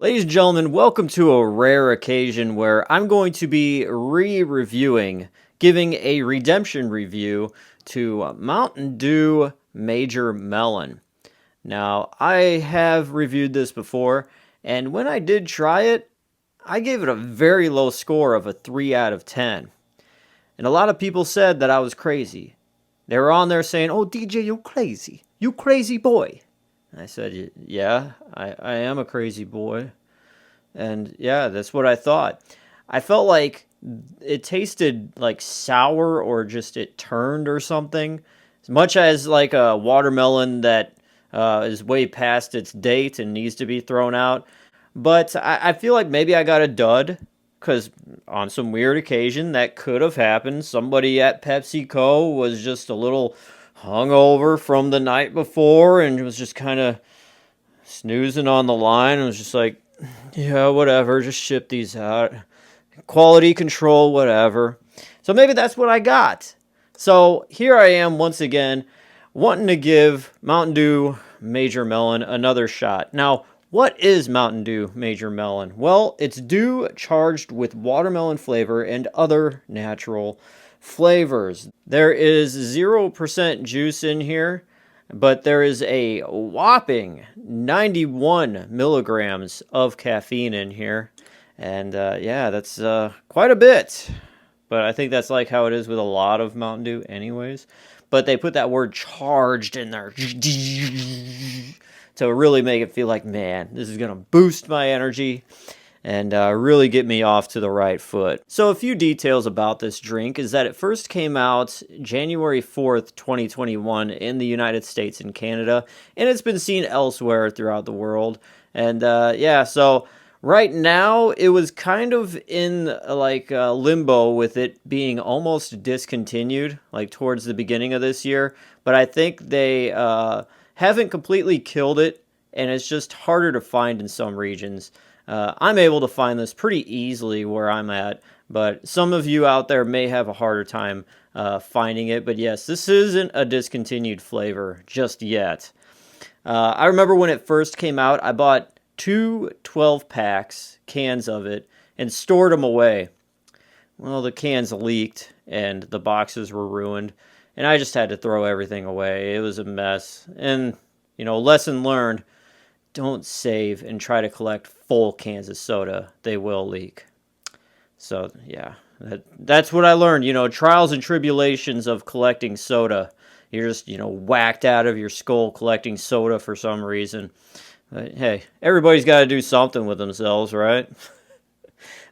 Ladies and gentlemen, welcome to a rare occasion where I'm going to be re-reviewing, giving a redemption review to Mountain Dew Major Melon. Now, I have reviewed this before, and when I did try it, I gave it a very low score of a 3 out of 10. And a lot of people said that I was crazy. They were on there saying, "Oh, DJ, you crazy. You crazy boy." And I said, "Yeah, I am a crazy boy." And yeah, that's what I thought. I felt like it tasted like sour or just it turned or something. As much as like a watermelon that is way past its date and needs to be thrown out. But I feel like maybe I got a dud because on some weird occasion that could have happened. Somebody at PepsiCo was just a little hungover from the night before and was just kind of snoozing on the line and was just like, yeah, whatever, just ship these out. Quality control, whatever. So maybe that's what I got. So here I am once again, wanting to give Mountain Dew Major Melon another shot. Now, what is Mountain Dew Major Melon? Well, it's dew charged with watermelon flavor and other natural flavors. There is 0% juice in here, but there is a whopping 91 milligrams of caffeine in here. And yeah, that's quite a bit. But I think that's like how it is with a lot of Mountain Dew, anyways. But they put that word charged in there to really make it feel like, man, this is going to boost my energy and really get me off to the right foot. So a few details about this drink is that it first came out January 4th, 2021 in the United States and Canada, and it's been seen elsewhere throughout the world. And yeah, so right now it was kind of in like limbo with it being almost discontinued, like towards the beginning of this year, but I think they haven't completely killed it, and it's just harder to find in some regions. I'm able to find this pretty easily where I'm at, but some of you out there may have a harder time finding it. But yes, this isn't a discontinued flavor just yet. I remember when it first came out, I bought two 12-packs, cans of it, and stored them away. Well, the cans leaked and the boxes were ruined, and I just had to throw everything away. It was a mess. And, lesson learned, don't save and try to collect full cans of soda. They will leak. So, yeah, that's what I learned. Trials and tribulations of collecting soda. You're just, whacked out of your skull collecting soda for some reason. But, hey, everybody's got to do something with themselves, right?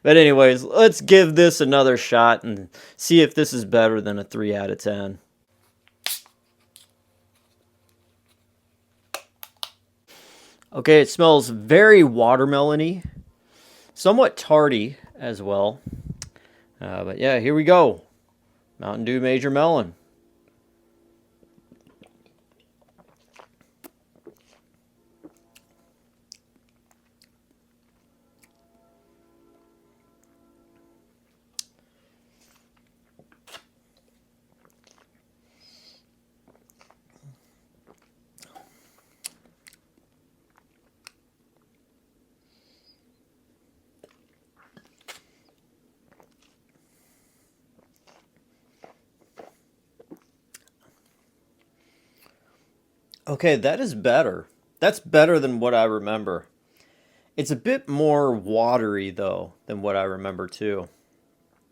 But anyways, let's give this another shot and see if this is better than a 3 out of 10. Okay, it smells very watermelony, somewhat tarty as well. But yeah, here we go. Mountain Dew Major Melon. Okay, that is better. That's better than what I remember. It's a bit more watery, though, than what I remember, too.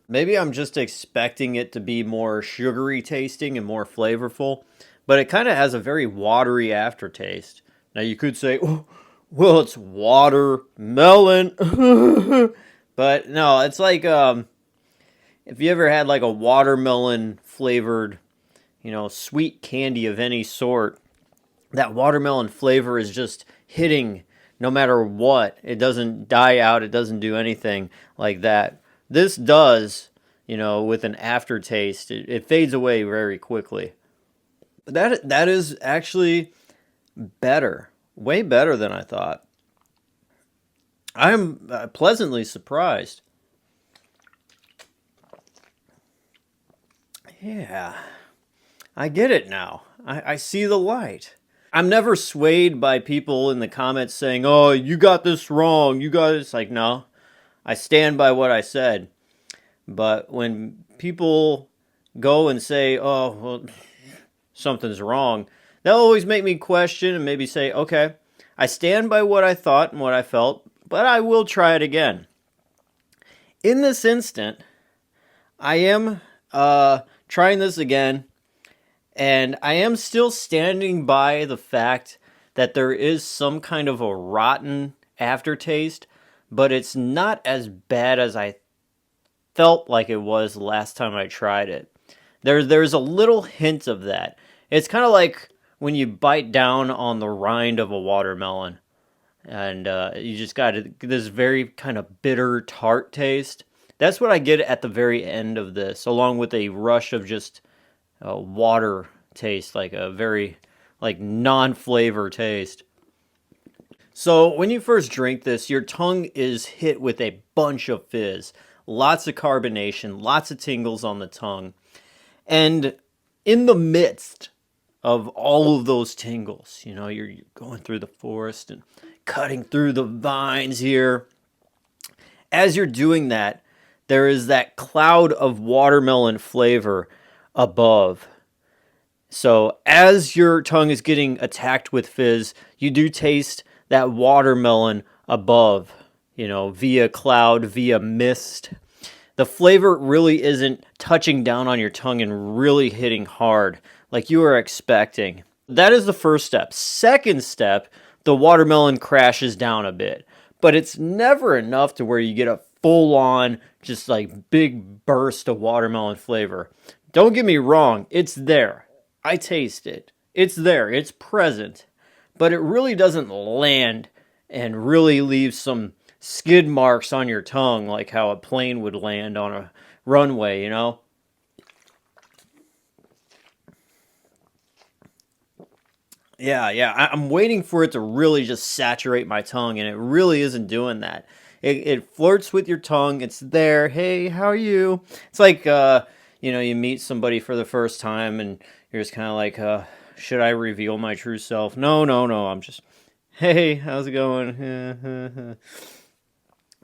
Maybe I'm just expecting it to be more sugary tasting and more flavorful, but it kind of has a very watery aftertaste. Now, you could say, "Oh, well, it's watermelon." But no, it's like if you ever had like a watermelon flavored, sweet candy of any sort, that watermelon flavor is just hitting no matter what. It doesn't die out, it doesn't do anything like that. This does, with an aftertaste. It fades away very quickly. That is actually better. Way better than I thought. I'm pleasantly surprised. Yeah, I get it now. I see the light. I'm never swayed by people in the comments saying, "Oh, you got this wrong. You got this." Like, no, I stand by what I said. But when people go and say, "Oh, well, something's wrong," that'll always make me question and maybe say, "Okay, I stand by what I thought and what I felt, but I will try it again." In this instant, I am trying this again, and I am still standing by the fact that there is some kind of a rotten aftertaste, but it's not as bad as I felt like it was last time I tried it. There's a little hint of that. It's kind of like when you bite down on the rind of a watermelon, and you just got this very kind of bitter tart taste. That's what I get at the very end of this, along with a rush of just water taste, like a very like non-flavor taste. So when you first drink this, your tongue is hit with a bunch of fizz, lots of carbonation, lots of tingles on the tongue. And in the midst of all of those tingles, you're going through the forest and cutting through the vines here. As you're doing that, there is that cloud of watermelon flavor above. So as your tongue is getting attacked with fizz, you do taste that watermelon above, via cloud, via mist. The flavor really isn't touching down on your tongue and really hitting hard like you were expecting. That is the first step. Second step, the watermelon crashes down a bit, but it's never enough to where you get a full-on, just like big burst of watermelon flavor. Don't get me wrong, it's there. I taste it. It's there. It's present. But it really doesn't land and really leave some skid marks on your tongue like how a plane would land on a runway, Yeah. I'm waiting for it to really just saturate my tongue, and it really isn't doing that. It flirts with your tongue. It's there. Hey, how are you? It's like, you meet somebody for the first time, and you're just kind of like, should I reveal my true self? No, no, no. I'm just, hey, how's it going?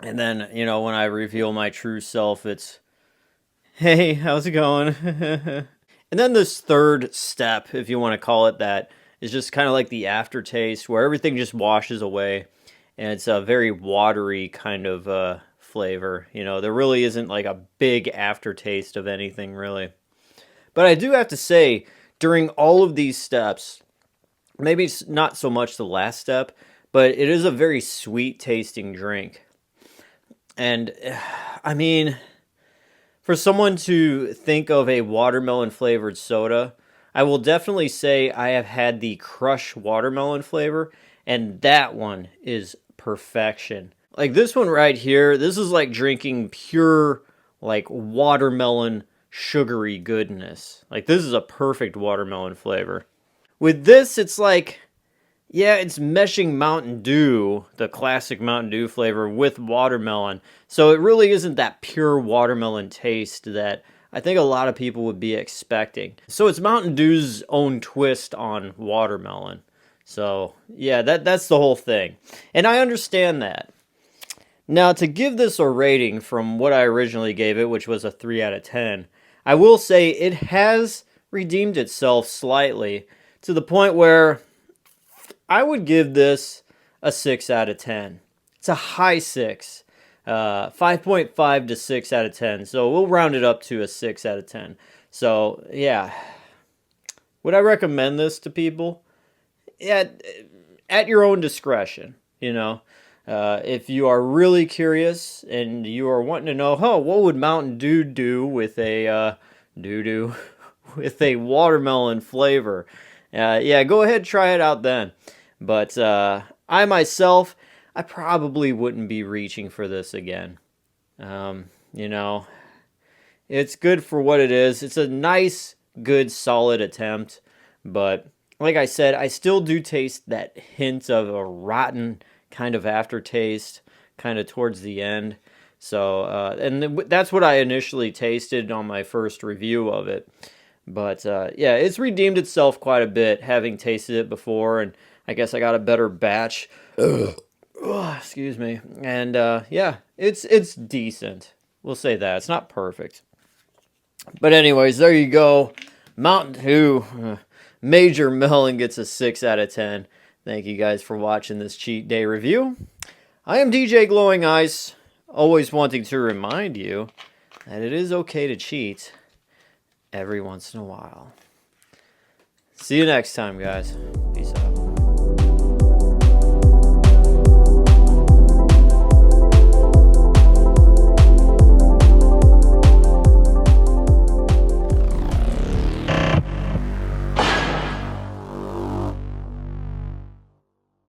And then, when I reveal my true self, it's, hey, how's it going? And then this third step, if you want to call it that, is just kind of like the aftertaste where everything just washes away. And it's a very watery kind of flavor. There really isn't like a big aftertaste of anything, really. But I do have to say, during all of these steps, maybe it's not so much the last step, but it is a very sweet tasting drink. And I mean, for someone to think of a watermelon flavored soda, I will definitely say I have had the Crush watermelon flavor, and that one is perfection. Like this one right here, this is like drinking pure, like watermelon sugary goodness. Like this is a perfect watermelon flavor. With this, it's like, yeah, it's meshing Mountain Dew, the classic Mountain Dew flavor, with watermelon. So it really isn't that pure watermelon taste that I think a lot of people would be expecting. So it's Mountain Dew's own twist on watermelon. So yeah, that's the whole thing. And I understand that. Now, to give this a rating from what I originally gave it, which was a 3 out of 10, I will say it has redeemed itself slightly to the point where I would give this a 6 out of 10. It's a high 6. 5.5 to 6 out of 10. So we'll round it up to a 6 out of 10. So, yeah. Would I recommend this to people? Yeah, at your own discretion, If you are really curious and you are wanting to know, what would Mountain Dew do with a doo-doo with a watermelon flavor? Yeah, go ahead, try it out then. But I myself, I probably wouldn't be reaching for this again. It's good for what it is. It's a nice, good, solid attempt. But like I said, I still do taste that hint of a rotten kind of aftertaste kind of towards the end. So, that's what I initially tasted on my first review of it. But yeah, it's redeemed itself quite a bit, having tasted it before, and I guess I got a better batch. Ugh. Excuse me. And yeah, it's decent. We'll say that. It's not perfect. But anyways, there you go. Mountain Dew Major Melon gets a 6 out of 10. Thank you guys for watching this cheat day review. I am DJ Glowing Ice, always wanting to remind you that it is okay to cheat every once in a while. See you next time, guys.